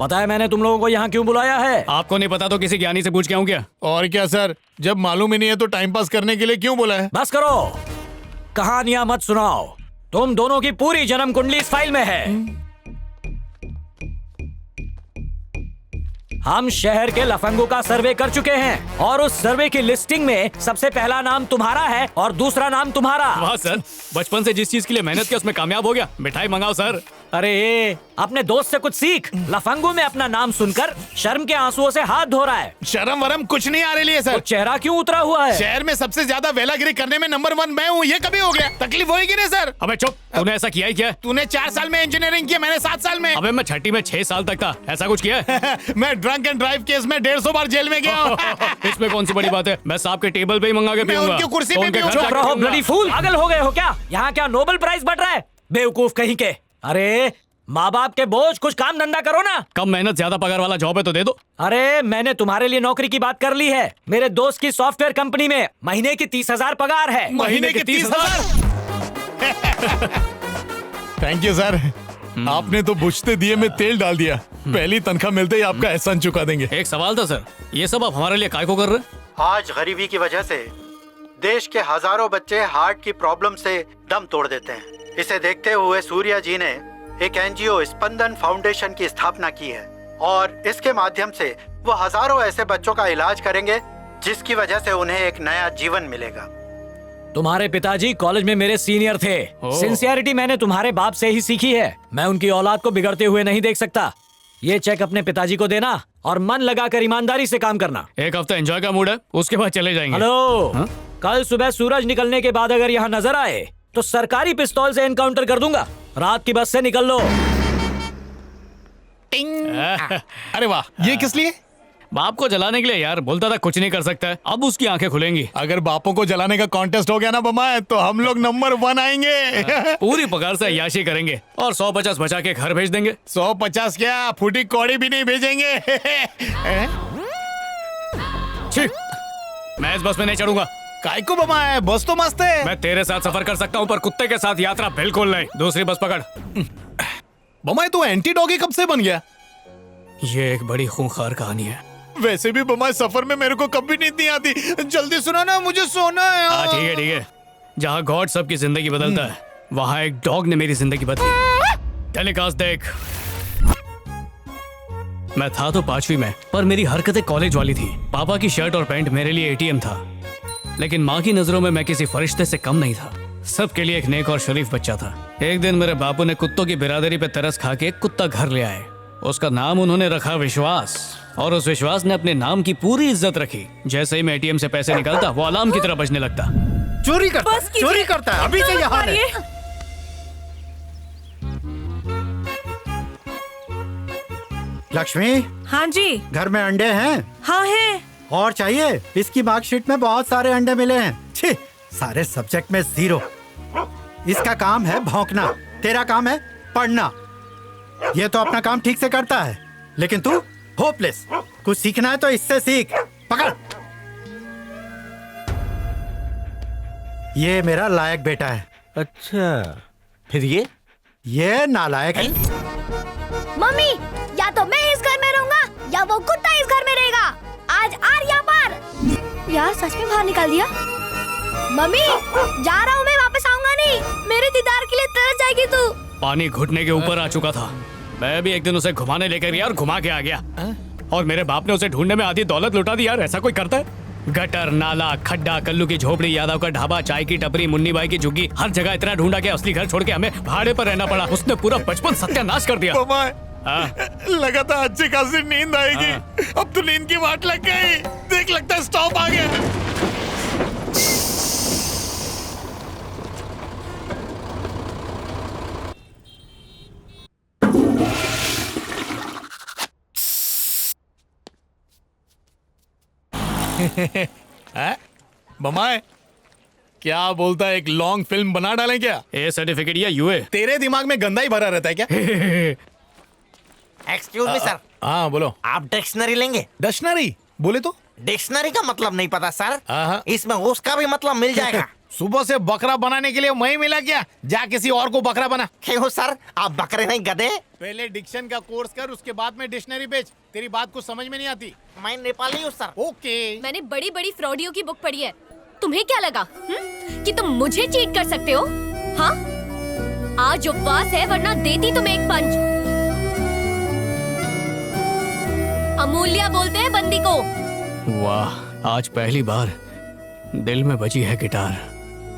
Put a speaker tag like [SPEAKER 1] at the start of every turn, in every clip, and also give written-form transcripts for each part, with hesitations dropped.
[SPEAKER 1] पता है मैंने तुम लोगों को यहाँ क्यों बुलाया है?
[SPEAKER 2] आपको नहीं पता तो किसी ज्ञानी से पूछ के आऊं क्या?
[SPEAKER 3] और क्या सर, जब मालूम ही नहीं है तो टाइम पास करने के लिए क्यों बोला है?
[SPEAKER 1] बस करो, कहानियां मत सुनाओ। तुम दोनों की पूरी जन्म कुंडली इस फाइल में है। हम शहर के लफंगों का सर्वे कर चुके हैं और उस सर्वे की लिस्टिंग में सबसे पहला नाम तुम्हारा है और दूसरा नाम तुम्हारा।
[SPEAKER 2] वाह सर, बचपन से जिस चीज के लिए मेहनत की उसमें कामयाब हो गया। मिठाई मंगाओ सर।
[SPEAKER 1] अरे अपने दोस्त से कुछ सीख। लफंगों में अपना नाम सुनकर शर्म के आंसुओं से हाथ धो रहा है।
[SPEAKER 3] शर्म वरम कुछ नहीं आ रही है सर।
[SPEAKER 1] तो चेहरा क्यों उतरा हुआ है?
[SPEAKER 3] शहर में सबसे ज्यादा वेलागिरी करने में नंबर 1 मैं हूँ, ये कभी हो गया? तकलीफ होगी ना सर?
[SPEAKER 2] अबे चुप, तूने ऐसा किया ही क्या?
[SPEAKER 3] तूने 4 साल में इंजीनियरिंग किया, मैंने 7 साल में।
[SPEAKER 2] अबे मैं छठी में 6 साल तक था, ऐसा कुछ किया है?
[SPEAKER 3] मैं ड्रंक एंड ड्राइव केस में 150 बार जेल में गया हूँ।
[SPEAKER 2] इसमें कौन सी बड़ी बात है? मैं साहब के टेबल पे ही मंगा के पीऊंगा।
[SPEAKER 3] उनकी कुर्सी
[SPEAKER 2] तो
[SPEAKER 3] पे
[SPEAKER 2] उनके
[SPEAKER 3] भी
[SPEAKER 2] घर
[SPEAKER 3] चुप
[SPEAKER 2] जाके
[SPEAKER 1] रहो
[SPEAKER 2] पीऊंगा।
[SPEAKER 1] ब्लडी फूल, पागल हो गए हो क्या? यहाँ क्या नोबेल प्राइज बट रहा है? बेवकूफ कहीं के। अरे माँ बाप के बोझ, कुछ काम धंधा करो ना।
[SPEAKER 2] कम मेहनत ज्यादा पगार वाला जॉब है तो दे दो।
[SPEAKER 1] अरे मैंने तुम्हारे लिए नौकरी की बात कर ली है। मेरे दोस्त की सॉफ्टवेयर कंपनी में महीने की 30,000 पगार है।
[SPEAKER 3] महीने के 30,000? थैंक यू सर, आपने तो बुझते दिए में तेल डाल दिया। पहली तनख्वाह मिलते ही आपका एहसान चुका देंगे।
[SPEAKER 2] एक सवाल था सर, ये सब आप हमारे लिए काय को कर रहे हैं?
[SPEAKER 4] आज गरीबी की वजह से देश के हजारों बच्चे हार्ट की प्रॉब्लम से दम तोड़ देते हैं। इसे देखते हुए सूर्या जी ने एक एनजीओ स्पंदन फाउंडेशन की स्थापना की है और इसके माध्यम से वो हजारों ऐसे बच्चों का इलाज करेंगे जिसकी वजह से उन्हें एक नया जीवन मिलेगा।
[SPEAKER 1] तुम्हारे पिताजी कॉलेज में मेरे सीनियर थे। सिंसियरिटी मैंने तुम्हारे बाप से ही सीखी है। मैं उनकी औलाद को बिगड़ते हुए नहीं देख सकता। ये चेक अपने पिताजी को देना और मन लगाकर ईमानदारी से काम करना।
[SPEAKER 2] एक हफ्ता एंजॉय का मूड है, उसके बाद चले जाएंगे।
[SPEAKER 1] हेलो, कल सुबह सूरज निकलने के बाद अगर यहाँ नजर आए तो सरकारी पिस्तौल से एनकाउंटर कर दूंगा। रात की बस से निकल लो।
[SPEAKER 3] अरे वाह, ये किस लिए?
[SPEAKER 2] बाप को जलाने के लिए यार। बोलता था कुछ नहीं कर सकता है, अब उसकी आंखें खुलेंगी।
[SPEAKER 3] अगर बापों को जलाने का कॉन्टेस्ट हो गया ना बमाए, तो हम लोग नंबर 1 आएंगे।
[SPEAKER 2] पूरी पगार से अय्याशी करेंगे और 150 बचा के घर भेज देंगे।
[SPEAKER 3] 150 क्या, फूटी कौड़ी भी नहीं भेजेंगे।
[SPEAKER 2] छी, मैं इस बस में नहीं चढ़ूंगा।
[SPEAKER 3] काय को बमाए, बस तो मस्त है।
[SPEAKER 2] मैं तेरे साथ सफर कर सकता हूँ पर कुत्ते के साथ यात्रा बिल्कुल नहीं। दूसरी बस पकड़।
[SPEAKER 3] बमाए तू एंटी डॉगी कब से बन गया?
[SPEAKER 2] ये एक बड़ी खूंखार कहानी है।
[SPEAKER 3] वैसे भी बमाए सफर में मेरे को कभी नींद नहीं आती। जल्दी सुनो ना, मुझे सोना है।
[SPEAKER 2] हाँ ठीक है ठीक है। जहाँ गॉड सबकी जिंदगी बदलता है, वहाँ एक डॉग ने मेरी जिंदगी बदली। टेलीकास्ट देख। मैं था तो 5वीं में, पर मेरी हरकतें कॉलेज वाली थी। पापा की शर्ट और पैंट मेरे लिए एटीएम था, लेकिन माँ की नजरों में मैं किसी फरिश्ते से कम नहीं था। सबके लिए एक नेक और शरीफ बच्चा था। एक दिन मेरे बापू ने कुत्तों की बिरादरी पे तरस खा के एक कुत्ता घर ले आए। उसका नाम उन्होंने रखा विश्वास, और उस विश्वास ने अपने नाम की पूरी इज्जत रखी। जैसे ही मैं एटीएम से पैसे निकालता, वो अलार्म की तरह बजने लगता।
[SPEAKER 4] चोरी करता है, अभी से यहाँ है। लक्ष्मी,
[SPEAKER 5] हाँ जी।
[SPEAKER 4] घर में अंडे हैं?
[SPEAKER 5] हाँ है।
[SPEAKER 4] और चाहिए? इसकी मार्कशीट में बहुत सारे अंडे मिले हैं। छी, सारे सब्जेक्ट में 0। इसका काम है भौंकना, तेरा काम है पढ़ना। ये तो अपना काम ठीक से करता है, लेकिन तू होपलेस। कुछ सीखना है तो इससे सीख। पकड़। ये मेरा लायक बेटा है।
[SPEAKER 6] अच्छा, फिर
[SPEAKER 4] ये नालायक है।
[SPEAKER 7] मम्मी, या तो मैं इस घर में रहूंगा या वो कुत्ता इस घर में रहेगा। आज आर्या पार। यार सच में बाहर निकाल दिया। मम्मी, जा रहा हूँ मैं, वापस आऊंगा नहीं। मेरे दीदार के लिए तरस जाएगी तू।
[SPEAKER 2] पानी घुटने के ऊपर आ चुका था। मैं भी एक दिन उसे घुमाने लेकर गया और घुमा के आ गया, और मेरे बाप ने उसे ढूंढने में आधी दौलत लुटा दी। यार ऐसा कोई करता है? गटर, नाला, खड्डा, कल्लू की झोपड़ी, यादव का ढाबा, चाय की टपरी, मुन्नी बाई की झुग्गी, हर जगह इतना ढूंढा कि असली घर छोड़ के हमें भाड़े पर रहना पड़ा। उसने पूरा बचपन सत्यानाश कर दिया।
[SPEAKER 3] बमाए, लगा था अच्छी खासी नींद आएगी। अब तो नींद की वाट लग गई। देख, लगता है स्टॉप आ गया। बमाए, क्या बोलता है, एक लॉन्ग फिल्म बना डालें क्या?
[SPEAKER 2] ए सर्टिफिकेट या यूए?
[SPEAKER 3] तेरे दिमाग में गंदा ही भरा रहता है क्या?
[SPEAKER 6] एक्सक्यूज मी सर,
[SPEAKER 3] हाँ बोलो।
[SPEAKER 6] आप डिक्शनरी लेंगे?
[SPEAKER 3] डिक्शनरी बोले तो?
[SPEAKER 6] डिक्शनरी का मतलब नहीं पता सर?
[SPEAKER 3] हाँ।
[SPEAKER 6] इसमें उसका भी मतलब मिल जाएगा।
[SPEAKER 3] सुबह से बकरा बनाने के लिए मैं मिला क्या? जा किसी और को बकरा बना।
[SPEAKER 6] क्यों सर, आप बकरे नहीं गधे?
[SPEAKER 3] पहले डिक्शन का कोर्स कर, उसके बाद में डिक्शनरी बेच। तेरी बात कुछ समझ में नहीं आती।
[SPEAKER 6] मैं नेपाली हूँ सर।
[SPEAKER 3] ओके।
[SPEAKER 5] मैंने बड़ी बड़ी फ्रॉडियों की बुक पढ़ी है। तुम्हें क्या लगा कि तुम मुझे चीट कर सकते हो? हाँ, आज उपवास है, वरना देती तुम्हें एक पंच। अमूल्या बोलते हैं बंदी को।
[SPEAKER 2] वाह, आज पहली बार दिल में बजी है गिटार।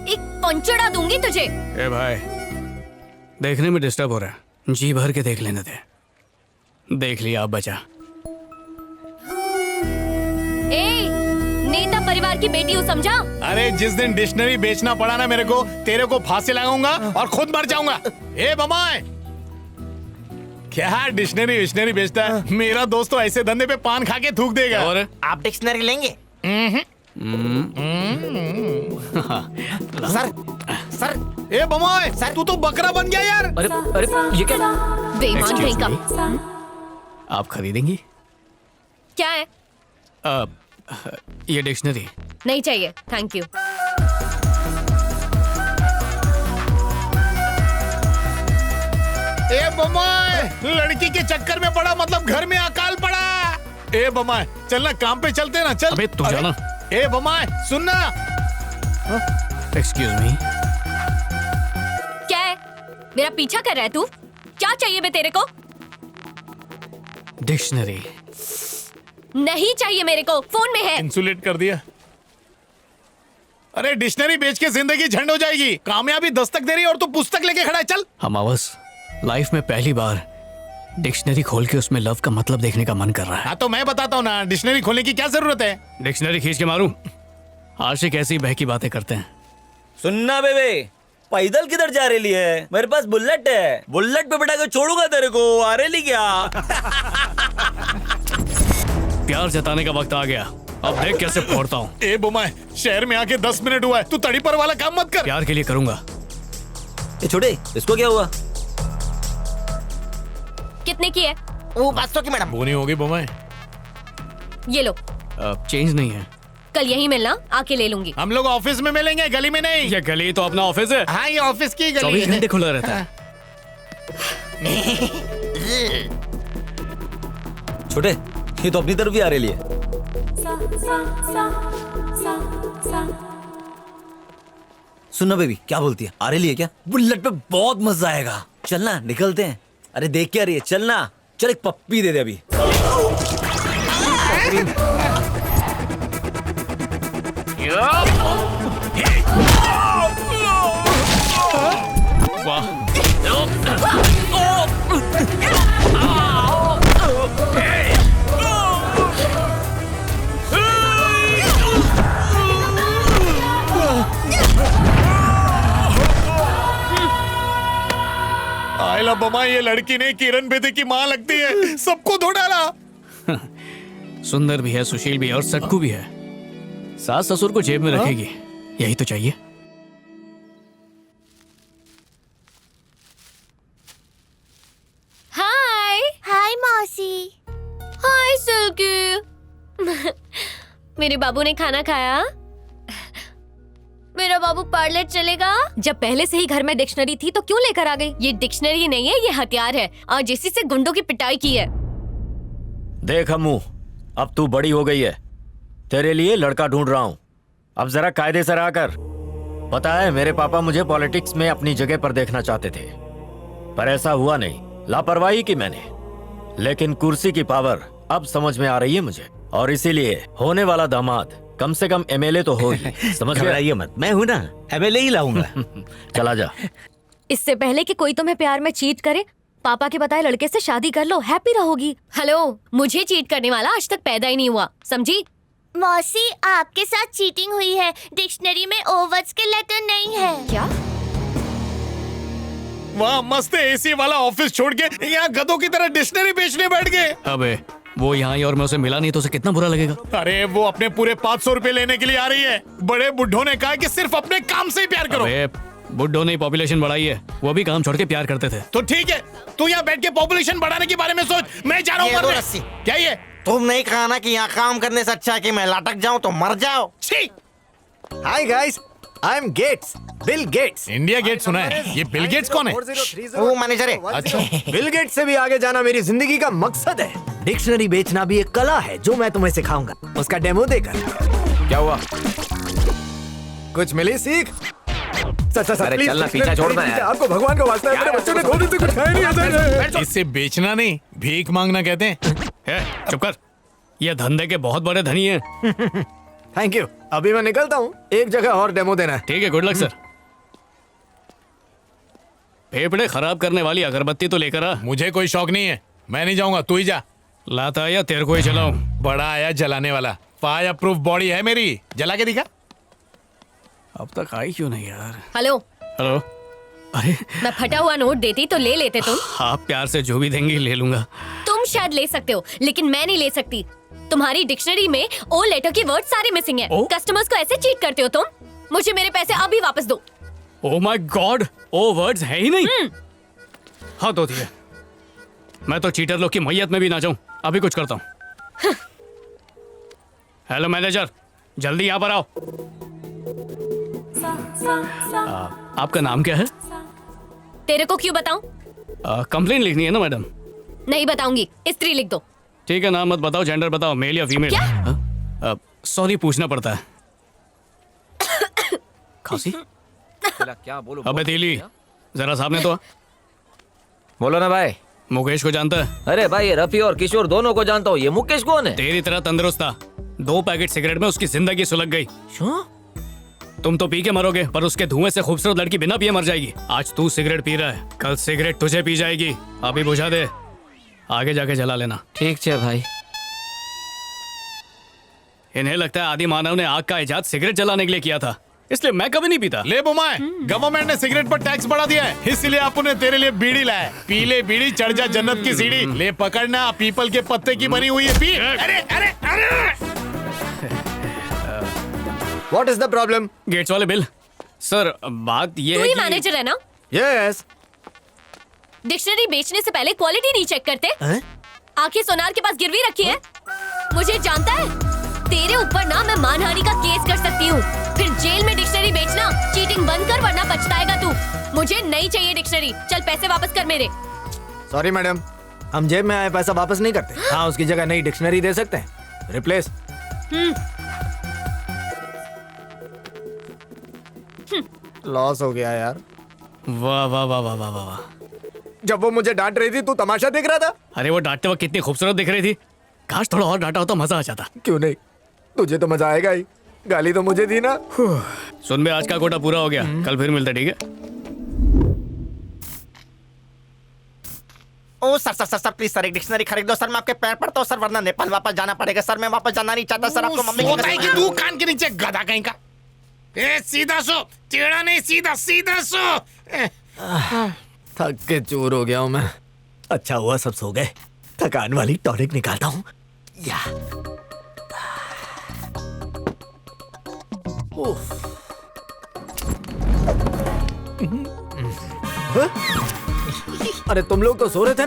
[SPEAKER 5] एक पंचड़ा दूंगी तुझे।
[SPEAKER 2] ए भाई, देखने में डिस्टर्ब हो रहा है, जी भर के देख लेने दे। देख लिया, अब बचा।
[SPEAKER 5] ए, नेता परिवार की बेटी हूँ, समझा?
[SPEAKER 3] अरे जिस दिन डिक्शनरी बेचना पड़ा ना मेरे को, तेरे को फांसी लगाऊंगा और खुद मर जाऊंगा। ए बमाए, क्या डिक्शनरी विक्शनरी बेचता है? मेरा दोस्त तो ऐसे धंधे पे पान खा के थूक देगा।
[SPEAKER 2] और
[SPEAKER 6] आप डिक्शनरी लेंगे? सर सर
[SPEAKER 3] ए बमाए, तू तो बकरा बन गया यार।
[SPEAKER 1] अरे अरे ये क्या?
[SPEAKER 5] बेईमान
[SPEAKER 2] Excuse
[SPEAKER 5] कहीं
[SPEAKER 2] me?
[SPEAKER 5] का।
[SPEAKER 2] आप खरीदेंगी?
[SPEAKER 5] क्या है?
[SPEAKER 2] ये डिक्शनरी।
[SPEAKER 5] नहीं चाहिए, थैंक यू।
[SPEAKER 3] ए बमाए, लड़की के चक्कर में पड़ा मतलब घर में अकाल पड़ा। ए बमाए, चलना, काम पे चलते ना, चल।
[SPEAKER 2] अबे तू
[SPEAKER 3] अरे,
[SPEAKER 2] जाना।
[SPEAKER 3] ए बमाए सुनना।
[SPEAKER 2] Excuse me.
[SPEAKER 5] क्या है? मेरा पीछा कर रहा है तू? क्या चाहिए बे तेरे को?
[SPEAKER 2] डिक्शनरी।
[SPEAKER 5] नहीं चाहिए मेरे को, फोन में है।
[SPEAKER 3] इंसुलेट कर दिया। अरे डिक्शनरी बेच के जिंदगी झंड हो जाएगी। कामयाबी दस्तक दे रही है और तू पुस्तक लेके खड़ा है। चल।
[SPEAKER 2] हमावस, लाइफ में पहली बार डिक्शनरी खोल के उसमें लव का मतलब देखने का मन कर रहा है।
[SPEAKER 3] हाँ तो मैं बताता हूँ ना, डिक्शनरी खोलने की क्या जरूरत है?
[SPEAKER 2] डिक्शनरी खींच के मारूं? आशिक ऐसी बहकी बातें करते हैं।
[SPEAKER 8] सुनना बेबे, पैदल किधर जा रही है? मेरे पास बुलेट है, बुलेट पे बैठा के छोड़ूंगा तेरे को। आ रही क्या?
[SPEAKER 2] प्यार जताने का वक्त आ गया, अब देख कैसे फोड़ता हूँ।
[SPEAKER 3] ए बुमाए, शहर में आके 10 मिनट हुआ है, तू तड़ी पर वाला काम मत कर।
[SPEAKER 2] प्यार के लिए करूंगा।
[SPEAKER 8] ये छोटे, इसको क्या हुआ?
[SPEAKER 5] कितने की है?
[SPEAKER 6] वो 500 की मैडम।
[SPEAKER 3] बोनी होगी बुमाए।
[SPEAKER 5] ये लो।
[SPEAKER 2] चेंज नहीं है।
[SPEAKER 5] कल यहीं मिलना, आके ले लूंगी।
[SPEAKER 3] हम लोग ऑफिस में मिलेंगे, गली में नहीं।
[SPEAKER 2] ये गली तो अपना ऑफिस है,
[SPEAKER 3] हाँ ये ऑफिस की गली
[SPEAKER 2] 24
[SPEAKER 3] है।
[SPEAKER 2] घंटे खुला रहता है।
[SPEAKER 8] छोटे, ये तो अपनी तरफ ही आ रही है। सुनना बेबी, क्या बोलती है? आ रही है क्या? बुलेट पे बहुत मजा आएगा। चलना, निकलते हैं। अरे देख क्या रही है, चलना। चल एक पप्पी दे दे अभी।
[SPEAKER 2] वाह,
[SPEAKER 3] आयला बमा, ये लड़की ने किरण बेदी की माँ लगती है, सबको धो डाला।
[SPEAKER 2] सुंदर भी है, सुशील भी है और सट्टू भी है। सास ससुर को जेब में रखेगी, यही तो चाहिए।
[SPEAKER 5] हाय।
[SPEAKER 7] हाय मौसी।
[SPEAKER 5] हाय सिल्की। मेरे बाबू ने खाना खाया? मेरा बाबू पार्लर चलेगा? जब पहले से ही घर में डिक्शनरी थी तो क्यों लेकर आ गई? ये डिक्शनरी नहीं है, ये हथियार है, और इसी से गुंडों की पिटाई की है।
[SPEAKER 1] देख अम्मू, अब तू बड़ी हो गई है, तेरे लिए लड़का ढूंढ रहा हूँ। अब जरा कायदे से रहा कर। पता है, मेरे पापा मुझे पॉलिटिक्स में अपनी जगह पर देखना चाहते थे, पर ऐसा हुआ नहीं, लापरवाही की मैंने। लेकिन कुर्सी की पावर अब समझ में आ रही है मुझे, और इसीलिए होने वाला दामाद कम से कम एमएलए तो हो ही। समझ गया?
[SPEAKER 6] घबराइए मत, मैं हूँ ना, एमएलए ही लाऊंगा।
[SPEAKER 1] चला जा।
[SPEAKER 5] इससे पहले कि कोई तुम्हें प्यार में चीट करे, पापा के बताए लड़के से शादी कर लो, हैप्पी रहोगी। हेलो, मुझे चीट करने वाला आज तक पैदा ही नहीं हुआ, समझी?
[SPEAKER 7] मौसी, आपके साथ चीटिंग हुई है। डिक्शनरी में ओवर्स के लेटर नहीं है।
[SPEAKER 5] क्या?
[SPEAKER 3] वहाँ मस्त एसी वाला ऑफिस छोड़ के यहाँ गधों की तरह डिक्शनरी बेचने बैठ गए।
[SPEAKER 2] अबे वो यहाँ आई और मैं उसे मिला नहीं तो उसे कितना बुरा लगेगा।
[SPEAKER 3] अरे वो अपने पूरे 500 रुपए लेने के लिए आ रही है। बड़े बुड्ढों ने कहा कि सिर्फ अपने काम से ही प्यार करो।
[SPEAKER 2] अबे बुड्ढों ने पॉपुलेशन बढ़ाई है, वो भी काम छोड़ के प्यार करते थे।
[SPEAKER 3] तो ठीक है, तू यहाँ बैठ के पॉपुलेशन बढ़ाने के बारे में सोच, मैं जा रहा
[SPEAKER 6] ये लो
[SPEAKER 3] हूँ।
[SPEAKER 6] रस्सी।
[SPEAKER 3] क्या ये?
[SPEAKER 6] तुम नहीं कहा ना कि यहाँ काम करने से अच्छा है कि मैं लटक जाऊँ तो मर जाओ।
[SPEAKER 3] छी!
[SPEAKER 9] Hi guys, I am Gates, Bill Gates.
[SPEAKER 3] India Gate सुना है, ये बिल गेट्स कौन है?
[SPEAKER 6] वो मैनेजर है।
[SPEAKER 3] अच्छा।
[SPEAKER 9] बिल गेट्स से भी आगे जाना मेरी जिंदगी का मकसद है। डिक्शनरी बेचना भी एक कला है जो मैं तुम्हें सिखाऊंगा। उसका डेमो देकर। क्या हुआ? कुछ मिली सीख? सर
[SPEAKER 8] अरे
[SPEAKER 9] प्लीज,
[SPEAKER 8] चलना, पीछा छोड़ना यार।
[SPEAKER 9] आपको भगवान का वास्ता है, मेरे बच्चों ने 2 दिन से कुछ खाया नहीं है।
[SPEAKER 3] इससे बेचना नहीं, भीख मांगना कहते हैं।
[SPEAKER 2] चुप कर, ये धंधे के बहुत बड़े धनी हैं।
[SPEAKER 9] Thank you. अभी मैं निकलता हूँ, एक जगह और डेमो देना है।
[SPEAKER 2] ठीक है, गुड लक सर। फेफड़े खराब करने वाली अगरबत्ती तो लेकर आ।
[SPEAKER 3] मुझे कोई शौक नहीं है, मैं नहीं जाऊंगा, तू ही जा।
[SPEAKER 2] लाता या तेरे को ही चलाऊं?
[SPEAKER 3] बड़ा आया जलाने वाला, फायर प्रूफ बॉडी है मेरी, जला के दिखा।
[SPEAKER 2] अब तक आई क्यों नहीं यार?
[SPEAKER 5] Hello,
[SPEAKER 2] hello. अरे
[SPEAKER 5] मैं फटा हुआ नोट देती तो ले लेते तुम।
[SPEAKER 2] आप प्यार से जो भी देंगे ले लूंगा।
[SPEAKER 5] तुम शायद ले सकते हो, लेकिन मैं नहीं ले सकती। तुम्हारी डिक्शनरी में ओ लेटर के वर्ड सारे मिसिंग हैं।
[SPEAKER 2] ओ?
[SPEAKER 5] कस्टमर्स को ऐसे चीट करते हो तुम। मुझे मेरे पैसे अभी वापस दो।
[SPEAKER 2] ओह माय गॉड, ओ वर्ड्स है ही नहीं। हाँ तो ठीक है, मैं तो चीटर लोग की मैयत में भी ना जाऊं। अभी कुछ करता हूँ। हेलो मैनेजर, जल्दी यहाँ पर आओ। आपका नाम क्या है?
[SPEAKER 5] तेरे को क्यों बताऊं?
[SPEAKER 2] कंप्लेन लिखनी है ना मैडम?
[SPEAKER 5] नहीं बताऊंगी, स्त्री लिख दो।
[SPEAKER 2] ठीक है, नाम मत बताओ, जेंडर बताओ, मेल या फीमेल।
[SPEAKER 5] क्या?
[SPEAKER 2] सॉरी, पूछना पड़ता है। खांसी?
[SPEAKER 8] क्या बोलूं?
[SPEAKER 2] अबे तीली, जरा सामने तो आ।
[SPEAKER 8] बोलो ना भाई।
[SPEAKER 2] मुकेश को जानता है?
[SPEAKER 8] अरे भाई, ये रफी और किशोर दोनों को जानता हूँ। ये मुकेश कौन है?
[SPEAKER 2] तेरी तरह तंदुरुस्त था। 2 पैकेट सिगरेट में उसकी जिंदगी सुलग गई। तुम तो पी के मरोगे, पर उसके धुएं से खूबसूरत लड़की बिना पिए मर जाएगी। आज तू सिगरेट पी रहा है, कल सिगरेट तुझे पी जाएगी। अभी बुझा दे, आगे जाके जला लेना।
[SPEAKER 8] ठीक है भाई।
[SPEAKER 2] इन्हें लगता है आदि मानव ने आग का इजाद सिगरेट जलाने के लिए किया था, इसलिए मैं कभी नहीं पीता।
[SPEAKER 3] ले बुमाए, गवर्नमेंट ने सिगरेट पर टैक्स बढ़ा दिया है, इसलिए आपने तेरे लिए बीड़ी लाया है। पी ले बीड़ी, चढ़ जा जन्नत की सीढ़ी। ले पकड़ना, पीपल के पत्ते की बनी हुई है, पी। अरे अरे अरे
[SPEAKER 9] What is the problem?
[SPEAKER 2] Gates वाले बिल। सर, बात ये
[SPEAKER 5] तू
[SPEAKER 2] है
[SPEAKER 5] ही
[SPEAKER 2] कि
[SPEAKER 5] मैनेजर है ना?
[SPEAKER 9] Yes.
[SPEAKER 5] डिक्शनरी बेचने से पहले क्वालिटी नहीं चेक करते? आंखें सोनार के पास गिरवी रखी है। मुझे जानता है, तेरे ऊपर ना मैं मानहानि का केस कर सकती हूँ। फिर जेल में डिक्शनरी बेचना, चीटिंग बंद कर वरना पछताएगा तू। मुझे नहीं चाहिए डिक्शनरी, चल पैसे वापस कर मेरे।
[SPEAKER 9] सॉरी मैडम, हम जेब में आए पैसा वापस नहीं करते। हाँ, उसकी जगह नई डिक्शनरी दे सकते हैं। रिप्लेस। लॉस हो गया यार।
[SPEAKER 2] वाह वाह वाह वाह वाह वाह।
[SPEAKER 9] जब वो मुझे डांट रही थी, तू तमाशा देख रहा था।
[SPEAKER 2] अरे वो डांटते वक्त कितनी खूबसूरत दिख रही थी। काश थोड़ा और डांटा होता, मजा आ जाता।
[SPEAKER 9] क्यों नहीं, तुझे तो मजा आएगा ही। गाली तो मुझे दी ना।
[SPEAKER 2] सुन बे, आज का कोटा पूरा हो गया, कल फिर मिलते, ठीक है?
[SPEAKER 6] ओ सर प्लीज सर, एक डिक्शनरी खरीद दो सर। मैं आपके पैर पड़ता हूँ सर, वरना नेपाल वापस जाना पड़ेगा सर। मैं वापस जाना नहीं चाहता सर। आपको मम्मी
[SPEAKER 3] सोता है कि तू कान के नीचे गधा कहीं का। ए सीधा सो, टेढ़ा नहीं, सीधा सीधा सो।
[SPEAKER 9] थक के चूर हो गया हूँ मैं। अच्छा हुआ सब सो गए। थकान वाली टॉनिक निकालता हूँ। या अरे तुम लोग तो सो रहे थे।